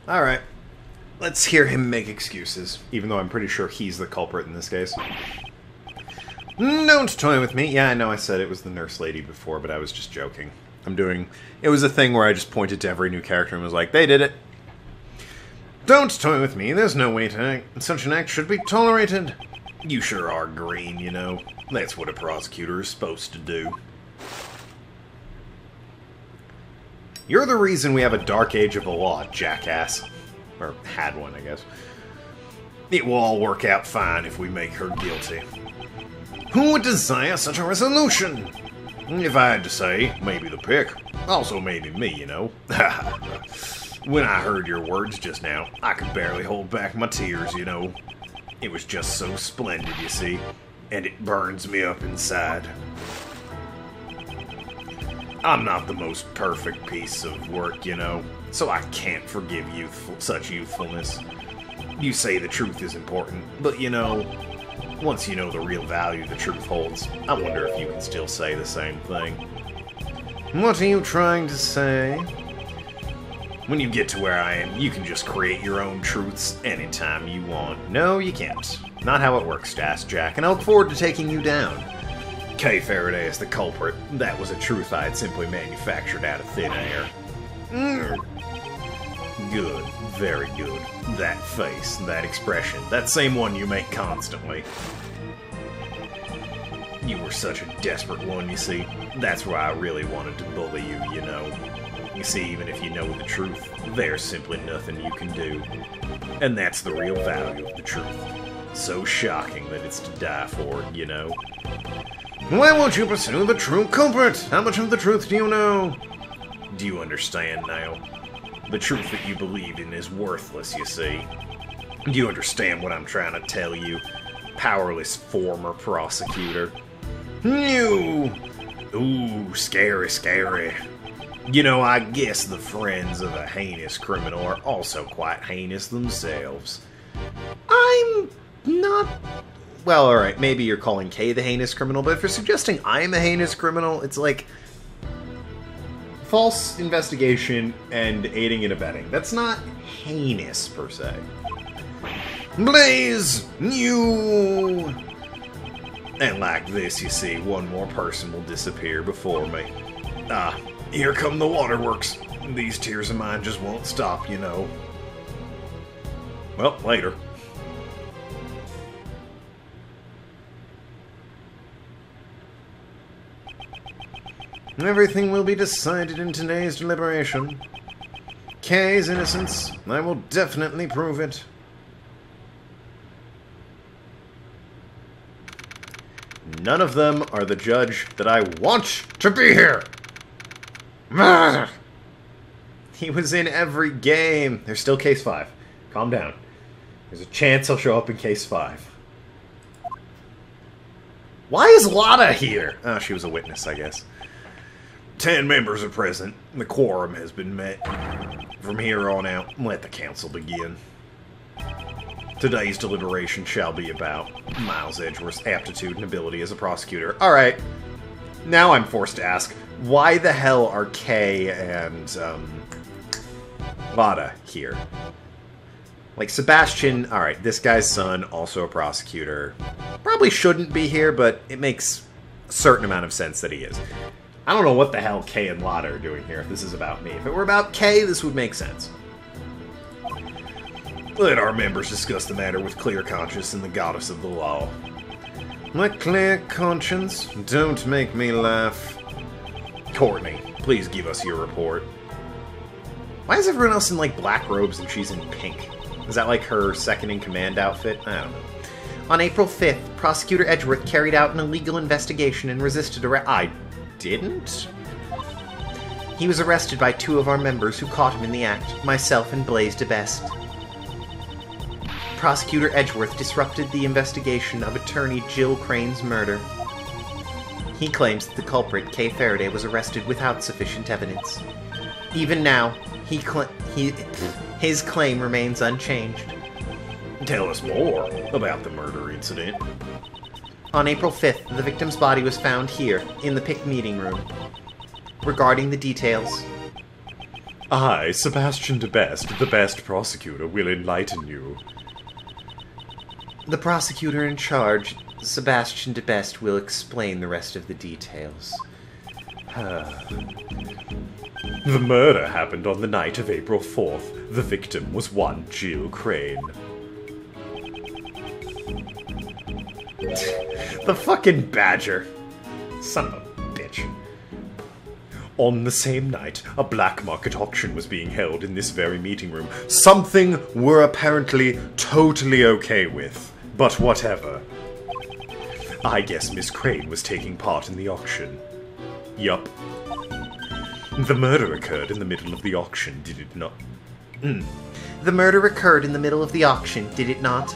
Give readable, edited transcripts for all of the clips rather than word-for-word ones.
Alright. Let's hear him make excuses, even though I'm pretty sure he's the culprit in this case. Don't toy with me. Yeah, I know I said it was the nurse lady before, but I was just joking. It was a thing where I just pointed to every new character and was like, they did it. Don't toy with me. There's no way to act. Such an act should be tolerated. You sure are green, you know. That's what a prosecutor is supposed to do. You're the reason we have a dark age of the law, jackass. Or had one, I guess. It will all work out fine if we make her guilty. Who would desire such a resolution? If I had to say, maybe the pick. Also maybe me, you know. When I heard your words just now, I could barely hold back my tears, you know. It was just so splendid, you see. And it burns me up inside. I'm not the most perfect piece of work, you know, so I can't forgive such youthfulness. You say the truth is important, but you know, once you know the real value the truth holds, I wonder if you can still say the same thing. What are you trying to say? When you get to where I am, you can just create your own truths anytime you want. No, you can't. Not how it works, Jack, and I look forward to taking you down. Kay Faraday is the culprit. That was a truth I had simply manufactured out of thin air. Good. Very good. That face, that expression, that same one you make constantly. You were such a desperate one, you see. That's why I really wanted to bully you, you know. You see, even if you know the truth, there's simply nothing you can do. And that's the real value of the truth. So shocking that it's to die for, you know. Why won't you pursue the true culprit? How much of the truth do you know? Do you understand now? The truth that you believe in is worthless, you see. Do you understand what I'm trying to tell you? Powerless former prosecutor. You! Ooh, scary, scary. You know, I guess the friends of a heinous criminal are also quite heinous themselves. I'm not... Well, alright, maybe you're calling Kay the heinous criminal, but if you're suggesting I'm a heinous criminal, it's like... false investigation and aiding and abetting. That's not heinous, per se. Blaze! You! And like this, you see, one more person will disappear before me. Ah, here come the waterworks. These tears of mine just won't stop, you know. Well, later. Everything will be decided in today's deliberation. Kay's innocence. I will definitely prove it. None of them are the judge that I want to be here! He was in every game. There's still case 5. Calm down. There's a chance he'll show up in case 5. Why is Lotta here? Oh, she was a witness, I guess. 10 members are present. The quorum has been met. From here on out, let the council begin. Today's deliberation shall be about Miles Edgeworth's aptitude and ability as a prosecutor. Alright. Now I'm forced to ask, why the hell are Kay and, Lotta here? Like, Sebastian, alright, this guy's son, also a prosecutor. Probably shouldn't be here, but it makes a certain amount of sense that he is. I don't know what the hell Kay and Lotta are doing here if this is about me. If it were about Kay, this would make sense. Let our members discuss the matter with clear conscience and the goddess of the law. My clear conscience? Don't make me laugh. Courtney, please give us your report. Why is everyone else in, like, black robes and she's in pink? Is that, like, her second-in-command outfit? I don't know. On April 5th, Prosecutor Edgeworth carried out an illegal investigation and resisted arrest. I didn't? He was arrested by 2 of our members who caught him in the act, myself and Blaze DeBest. Prosecutor Edgeworth disrupted the investigation of attorney Jill Crane's murder. He claims that the culprit, Kay Faraday, was arrested without sufficient evidence. Even now, his claim remains unchanged. Tell us more about the murder incident. On April 5th, the victim's body was found here, in the PIC meeting room. Regarding the details, I, Sebastian de Best, the best prosecutor, will enlighten you. The prosecutor in charge, Sebastian de Best, will explain the rest of the details. The murder happened on the night of April 4th. The victim was one Jill Crane. The fucking badger. Son of a bitch. On the same night, a black market auction was being held in this very meeting room. Something we're apparently totally okay with. But whatever. I guess Miss Crane was taking part in the auction. Yup. The murder occurred in the middle of the auction, did it not? The murder occurred in the middle of the auction, did it not?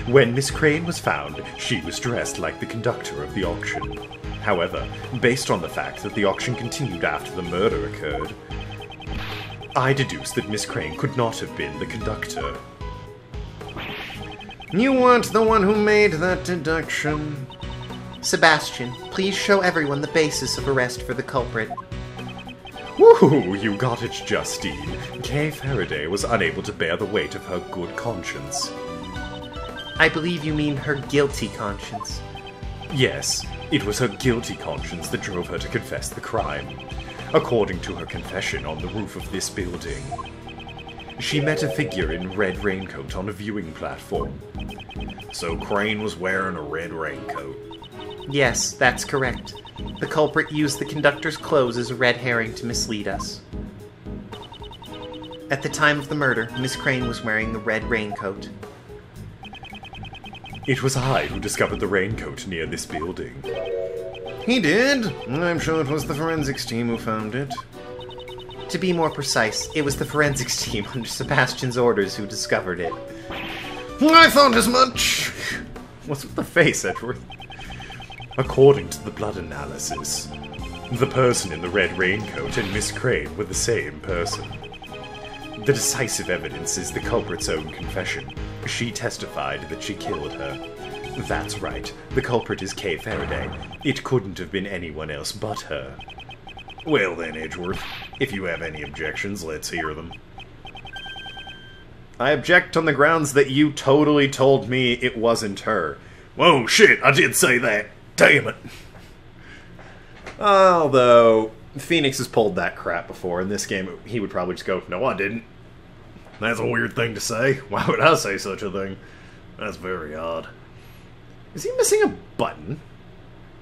When Miss Crane was found, she was dressed like the conductor of the auction. However, based on the fact that the auction continued after the murder occurred, I deduce that Miss Crane could not have been the conductor. You weren't the one who made that deduction. Sebastian, please show everyone the basis of arrest for the culprit. Woohoo! You got it, Justine. Kay Faraday was unable to bear the weight of her good conscience. I believe you mean her guilty conscience. Yes, it was her guilty conscience that drove her to confess the crime. According to her confession on the roof of this building, she met a figure in red raincoat on a viewing platform. So Crane was wearing a red raincoat. Yes, that's correct. The culprit used the conductor's clothes as a red herring to mislead us. At the time of the murder, Miss Crane was wearing the red raincoat. It was I who discovered the raincoat near this building. He did? I'm sure it was the forensics team who found it. To be more precise, it was the forensics team under Sebastian's orders who discovered it. I thought as much! What's with the face, Edgeworth? According to the blood analysis, the person in the red raincoat and Miss Crane were the same person. The decisive evidence is the culprit's own confession. She testified that she killed her. That's right, the culprit is Kay Faraday. It couldn't have been anyone else but her. Well then, Edgeworth, if you have any objections, let's hear them. I object on the grounds that you totally told me it wasn't her. Whoa, shit, I did say that. Damn it. Although, Phoenix has pulled that crap before. In this game, he would probably just go, No, I didn't. That's a weird thing to say. Why would I say such a thing? That's very odd. Is he missing a button?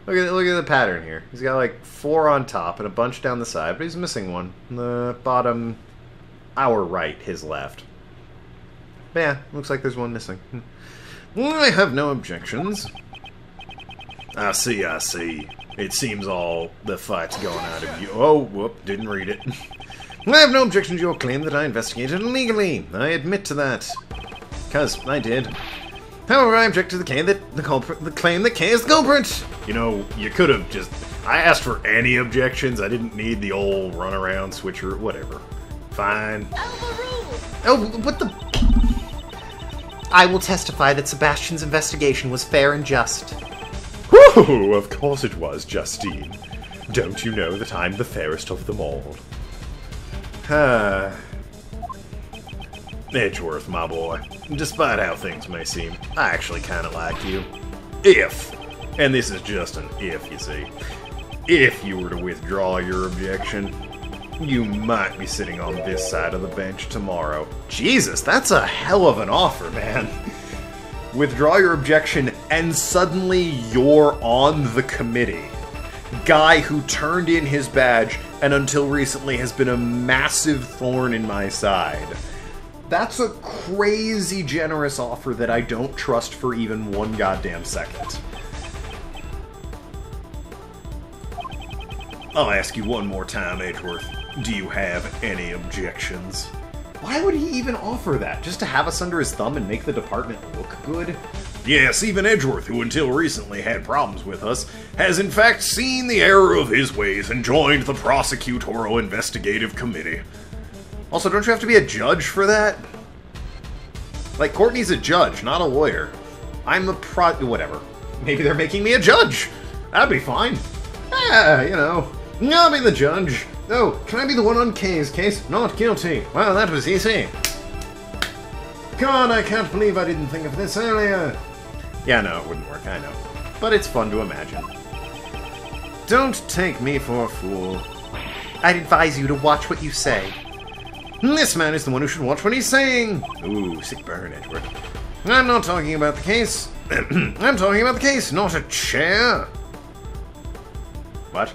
Look at the pattern here. He's got like 4 on top and a bunch down the side, but he's missing one. The bottom, our right, his left. But yeah, looks like there's one missing. I have no objections. I see. It seems all the fight's going out of you. Oh, whoop, didn't read it. I have no objection to your claim that I investigated illegally. I admit to that. Because I did. However, I object to the claim that Kay is the culprit. You know, you could have just... I asked for any objections. I didn't need the old runaround switcher, whatever. Fine. Oh, what the... I will testify that Sebastian's investigation was fair and just. Whew, of course it was, Justine. Don't you know that I'm the fairest of them all? Edgeworth, my boy, despite how things may seem, I actually kind of like you. If, and this is just an if, you see, if you were to withdraw your objection, you might be sitting on this side of the bench tomorrow. Jesus, that's a hell of an offer, man. Withdraw your objection, and suddenly you're on the committee. Guy who turned in his badge and until recently has been a massive thorn in my side. That's a crazy generous offer that I don't trust for even one goddamn second. I'll ask you one more time, Edgeworth. Do you have any objections? Why would he even offer that? Just to have us under his thumb and make the department look good? Yes, even Edgeworth, who until recently had problems with us, has in fact seen the error of his ways and joined the Prosecutorial Investigative Committee. Also, don't you have to be a judge for that? Like, Courtney's a judge, not a lawyer. I'm the whatever. Maybe they're making me a judge. That'd be fine. Yeah, you know. I'll be the judge. Oh, can I be the one on K's case? Not guilty. Wow, that was easy. God, I can't believe I didn't think of this earlier. Yeah, no, it wouldn't work, I know. But it's fun to imagine. Don't take me for a fool. I'd advise you to watch what you say. This man is the one who should watch what he's saying. Ooh, sick burn, Edgeworth. I'm not talking about the case. I'm talking about the case, not a chair. What?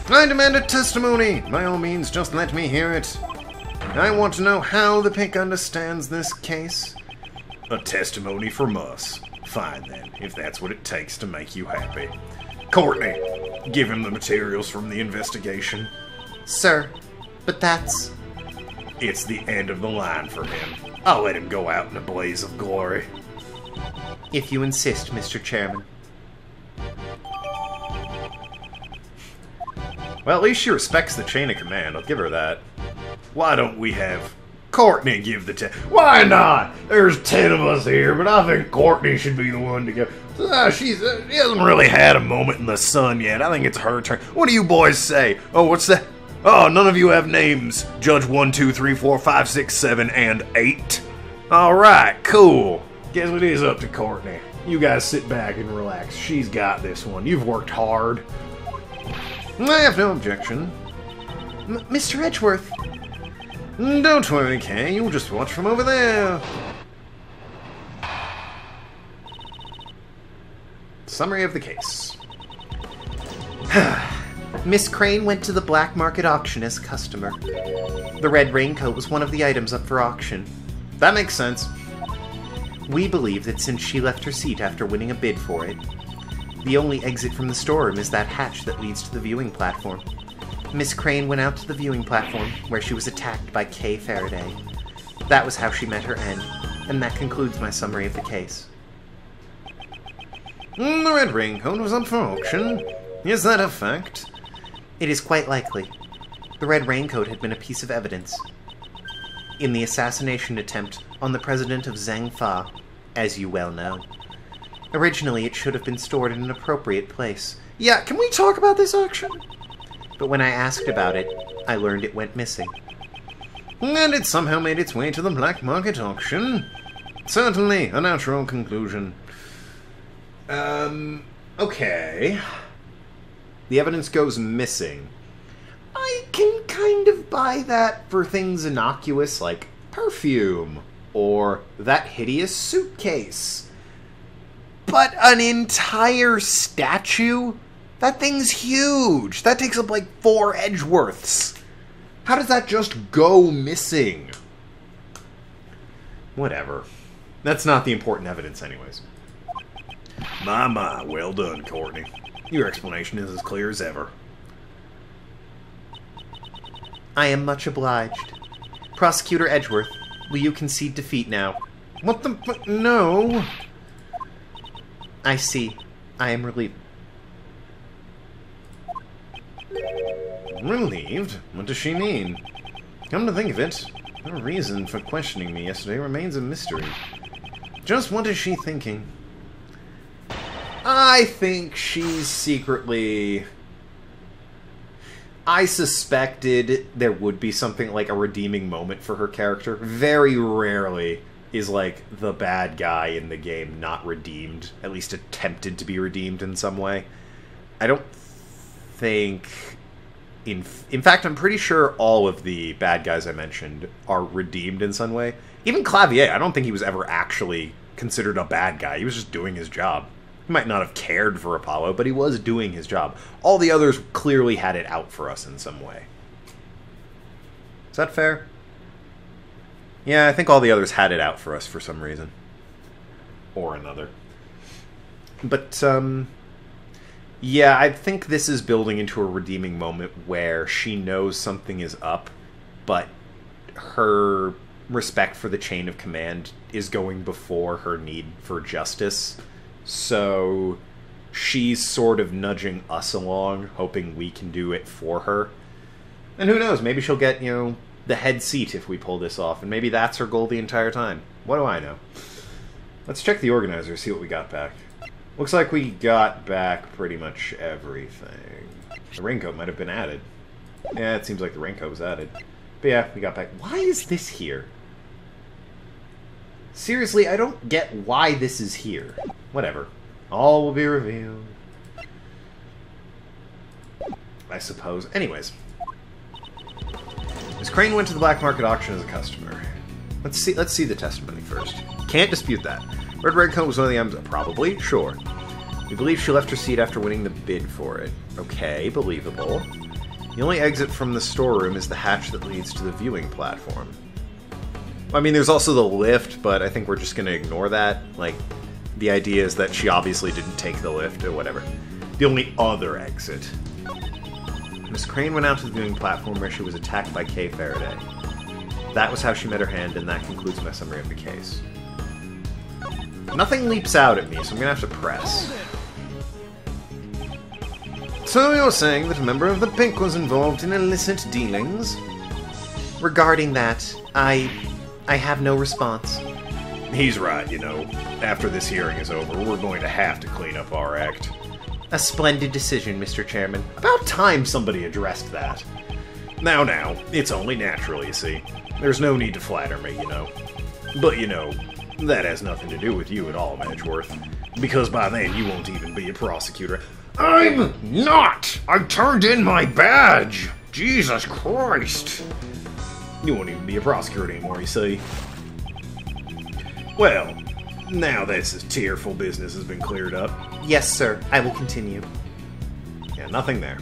I demand a testimony. By all means, just let me hear it. I want to know how the pig understands this case. A testimony from us. Fine then, if that's what it takes to make you happy. Courtney, give him the materials from the investigation. Sir, but that's... It's the end of the line for him. I'll let him go out in a blaze of glory. If you insist, Mr. Chairman. Well, at least she respects the chain of command. I'll give her that. Why don't we have Courtney give the Why not? There's 10 of us here, but I think Courtney should be the one to go. She hasn't really had a moment in the sun yet. I think it's her turn. What do you boys say? Oh, what's that? Oh, none of you have names. Judge 1, 2, 3, 4, 5, 6, 7, and 8. Alright, cool. Guess it is up to Courtney. You guys sit back and relax. She's got this one. You've worked hard. I have no objection. Mr. Edgeworth! Don't worry, Kay. You'll just watch from over there. Summary of the case. Miss Crane went to the black market auction as customer. The red raincoat was one of the items up for auction. That makes sense. We believe that since she left her seat after winning a bid for it, the only exit from the storeroom is that hatch that leads to the viewing platform. Miss Crane went out to the viewing platform, where she was attacked by Kay Faraday. That was how she met her end, and that concludes my summary of the case. The red raincoat was up for auction. Is that a fact? It is quite likely. The red raincoat had been a piece of evidence in the assassination attempt on the president of Zhang-Fa, as you well know. Originally, it should have been stored in an appropriate place. Yeah, can we talk about this auction? But when I asked about it, I learned it went missing. And it somehow made its way to the black market auction. Certainly, a natural conclusion. Okay. The evidence goes missing. I can kind of buy that for things innocuous like perfume or that hideous suitcase. But an entire statue? That thing's huge. That takes up like 4 Edgeworths. How does that just go missing? Whatever. That's not the important evidence anyways. My, well done, Courtney. Your explanation is as clear as ever. I am much obliged. Prosecutor Edgeworth, will you concede defeat now? What the... No. I see. I am relieved. Relieved? What does she mean? Come to think of it, her reason for questioning me yesterday remains a mystery. Just what is she thinking? I think she's secretly... I suspected there would be something like a redeeming moment for her character. Very rarely is, like, the bad guy in the game not redeemed. At least attempted to be redeemed in some way. I don't think... In fact, I'm pretty sure all of the bad guys I mentioned are redeemed in some way. Even Clavier, I don't think he was ever actually considered a bad guy. He was just doing his job. He might not have cared for Apollo, but he was doing his job. All the others clearly had it out for us in some way. Is that fair? Yeah, I think all the others had it out for us for some reason. Or another. But, yeah, I think this is building into a redeeming moment where she knows something is up, but her respect for the chain of command is going before her need for justice. So she's sort of nudging us along, hoping we can do it for her. And who knows, maybe she'll get, the head seat if we pull this off, and maybe that's her goal the entire time. What do I know? Let's check the organizer, see what we got back. Looks like we got back pretty much everything. The raincoat might have been added. Yeah, it seems like the raincoat was added. But yeah, we got back. Why is this here? Seriously, I don't get why this is here. Whatever. All will be revealed. I suppose. Anyways. Miss Crane went to the black market auction as a customer. Let's see the testimony first. Can't dispute that. Red Raincoat was one of the items. Probably? Sure. We believe she left her seat after winning the bid for it. Okay, believable. The only exit from the storeroom is the hatch that leads to the viewing platform. I mean, there's also the lift, but I think we're just going to ignore that. Like, the idea is that she obviously didn't take the lift or whatever. The only other exit. Miss Crane went out to the viewing platform where she was attacked by Kay Faraday. That was how she met her hand, and that concludes my summary of the case. Nothing leaps out at me, so I'm going to have to press. So you're saying that a member of the Pink was involved in illicit dealings? Regarding that, I have no response. He's right, you know. After this hearing is over, we're going to have to clean up our act. A splendid decision, Mr. Chairman. About time somebody addressed that. Now, it's only natural, you see. There's no need to flatter me, you know. But, you know, that has nothing to do with you at all, Edgeworth. Because by then, you won't even be a prosecutor. I'm not! I turned in my badge! Jesus Christ! You won't even be a prosecutor anymore, you see. Well, now that this tearful business has been cleared up. Yes, sir. I will continue. Yeah, nothing there.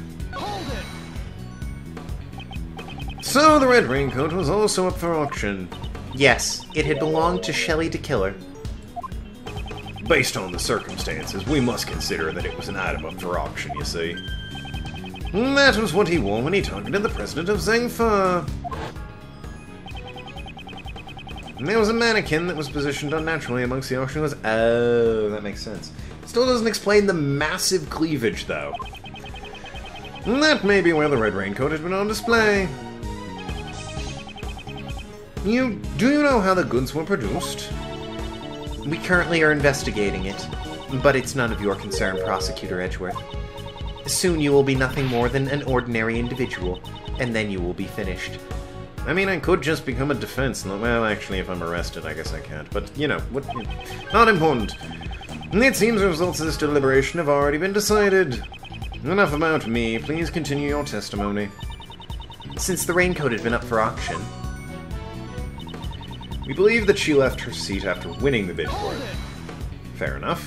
So the Red Raincoat was also up for auction. Yes, it had belonged to Shelley de Killer. Based on the circumstances, we must consider that it was an item up for auction, you see. That was what he wore when he targeted the president of Zangfa. And there was a mannequin that was positioned unnaturally amongst the auction. Oh, that makes sense. Still doesn't explain the massive cleavage, though. That may be where the Red Raincoat had been on display. Do you know how the goods were produced? We currently are investigating it, but it's none of your concern, Prosecutor Edgeworth. Soon you will be nothing more than an ordinary individual, and then you will be finished. I mean, I could just become a defense. Well, actually, if I'm arrested, I guess I can't. But, you know, not important. It seems the results of this deliberation have already been decided. Enough about me. Please continue your testimony. Since the raincoat had been up for auction, we believe that she left her seat after winning the bid for it. Fair enough.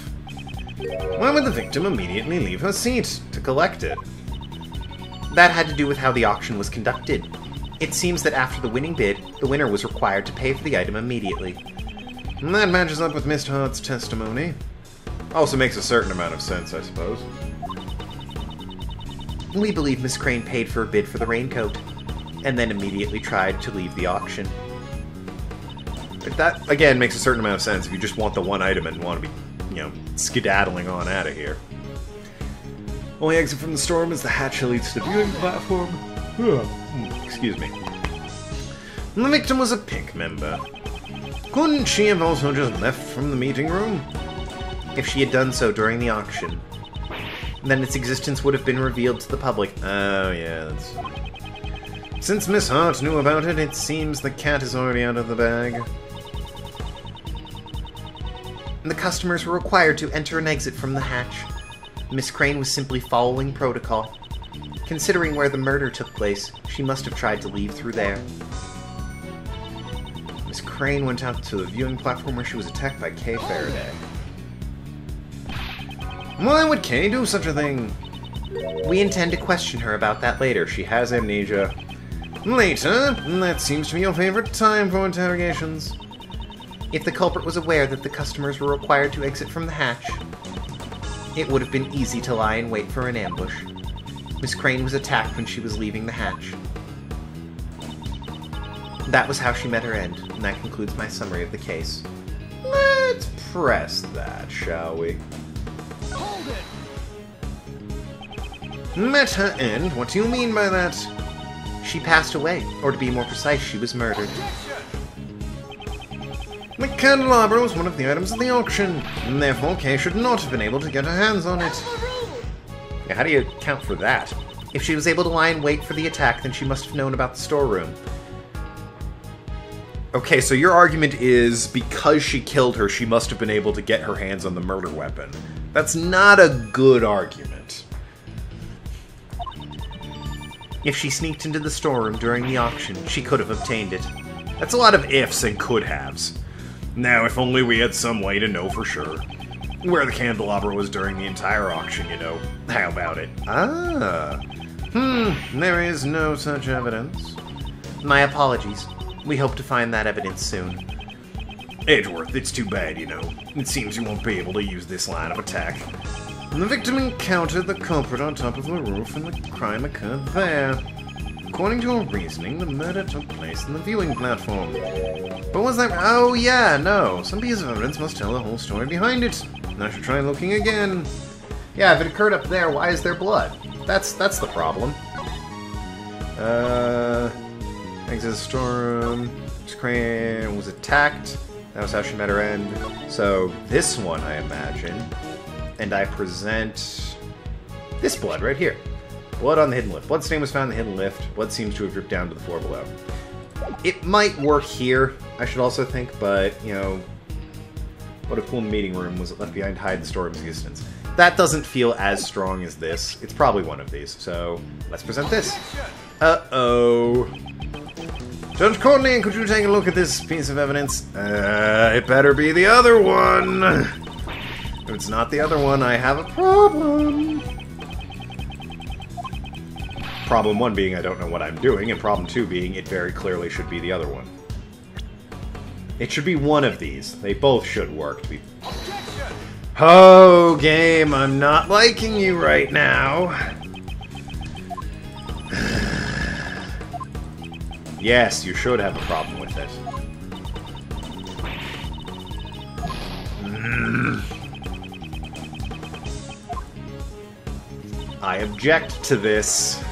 Why would the victim immediately leave her seat? To collect it. That had to do with how the auction was conducted. It seems that after the winning bid, the winner was required to pay for the item immediately. That matches up with Miss Hart's testimony. Also makes a certain amount of sense, I suppose. We believe Miss Crane paid for a bid for the raincoat, and then immediately tried to leave the auction. That, again, makes a certain amount of sense if you just want the one item and want to be, you know, skedaddling on out of here. Only exit from the storm is the hatch that leads to the viewing platform. Excuse me. The victim was a Pink member. Couldn't she have also just left from the meeting room? If she had done so during the auction, then its existence would have been revealed to the public. Oh, yeah, that's... Since Miss Hart knew about it, it seems the cat is already out of the bag. The customers were required to enter and exit from the hatch. Miss Crane was simply following protocol. Considering where the murder took place, she must have tried to leave through there. Miss Crane went out to the viewing platform where she was attacked by Kay Faraday. Why would Kay do such a thing? We intend to question her about that later. She has amnesia. Later? That seems to be your favorite time for interrogations. If the culprit was aware that the customers were required to exit from the hatch, it would have been easy to lie in wait for an ambush. Miss Crane was attacked when she was leaving the hatch. That was how she met her end, and that concludes my summary of the case. Let's press that, shall we? Hold it! Met her end? What do you mean by that? She passed away, or to be more precise, she was murdered. The candelabra was one of the items at the auction, and therefore Kay should not have been able to get her hands on it. Yeah, how do you account for that? If she was able to lie in wait for the attack, then she must have known about the storeroom. Okay, so your argument is because she killed her, she must have been able to get her hands on the murder weapon. That's not a good argument. If she sneaked into the storeroom during the auction, she could have obtained it. That's a lot of ifs and could-haves. Now, if only we had some way to know for sure. Where the candelabra was during the entire auction, you know. How about it? Ah. There is no such evidence. My apologies. We hope to find that evidence soon. Edgeworth, it's too bad, you know. It seems you won't be able to use this line of attack. The victim encountered the culprit on top of the roof and the crime occurred there. According to her reasoning, the murder took place on the viewing platform. But was that... Oh, yeah, no. Some piece of evidence must tell the whole story behind it. I should try looking again. Yeah, if it occurred up there, why is there blood? That's the problem. Exit the storeroom. Crane was attacked. That was how she met her end. So, this one, I imagine. And I present this blood right here. Blood on the hidden lift. Bloodstain was found in the hidden lift. Blood seems to have dripped down to the floor below. It might work here, I should also think, but, you know, what a cool meeting room was left behind to hide the storeroom's existence. That doesn't feel as strong as this. It's probably one of these, so let's present this. Uh-oh. Judge Courtney, could you take a look at this piece of evidence? It better be the other one. If it's not the other one, I have a problem. Problem 1 being I don't know what I'm doing, and problem 2 being it very clearly should be the other one. It should be one of these. They both should work to be... Oh, game, I'm not liking you right now. Yes, you should have a problem with it. I object to this.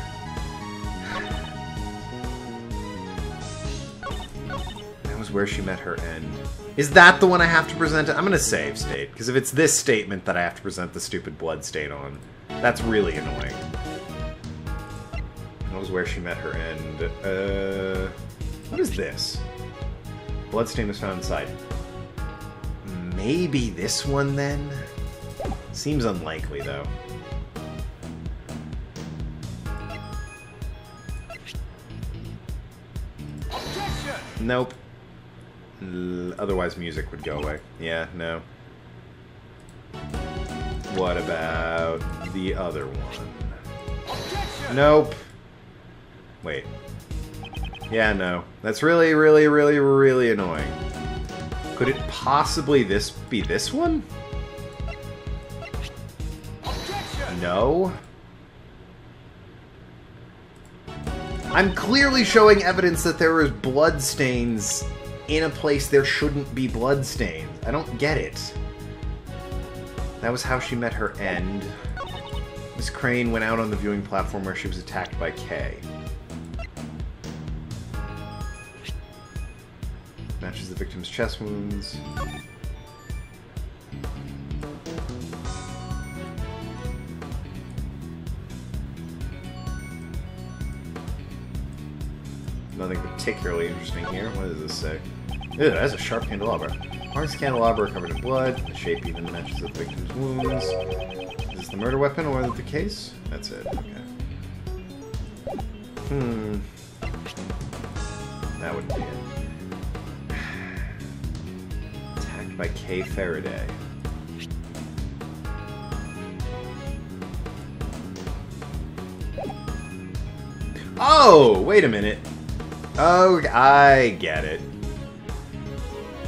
That was where she met her end. Is that the one I have to present? I'm gonna save state, because if it's this statement that I have to present the stupid blood stain on, that's really annoying. That was where she met her end. What is this? Bloodstain was found inside. Maybe this one, then? Seems unlikely, though. Nope. Otherwise music would go away. Yeah, no. What about the other one? Nope. Wait. Yeah, no. That's really, really, really, really annoying. Could it possibly be this one? No. I'm clearly showing evidence that there is bloodstains in a place there shouldn't be bloodstains. I don't get it. That was how she met her end. Miss Crane went out on the viewing platform where she was attacked by Kay. Matches the victim's chest wounds. Nothing particularly interesting here. What does this say? Ew, that's a sharp candelabra. Mark's candelabra covered in blood. The shape even matches the victim's wounds. Is this the murder weapon or the case? That's it. Okay. That wouldn't be it. Attacked by Kay Faraday. Oh, wait a minute. Oh, I get it.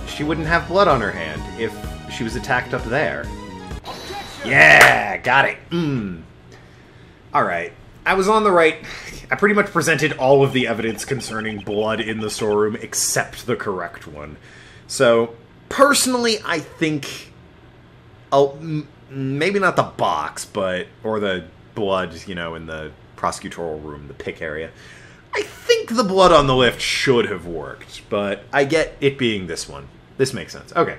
She wouldn't have blood on her hand if she was attacked up there. Yeah, got it. Alright. I was on the right... I pretty much presented all of the evidence concerning blood in the storeroom except the correct one. So, personally, I think... maybe not the box, but... Or the blood, you know, in the prosecutorial room, the pick area. I think the blood on the lift should have worked, but I get it being this one. This makes sense. Okay.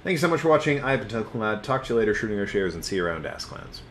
Thank you so much for watching. I've been Tokenlad. Talk to you later, shooting our shares, and see you around Ask Clowns.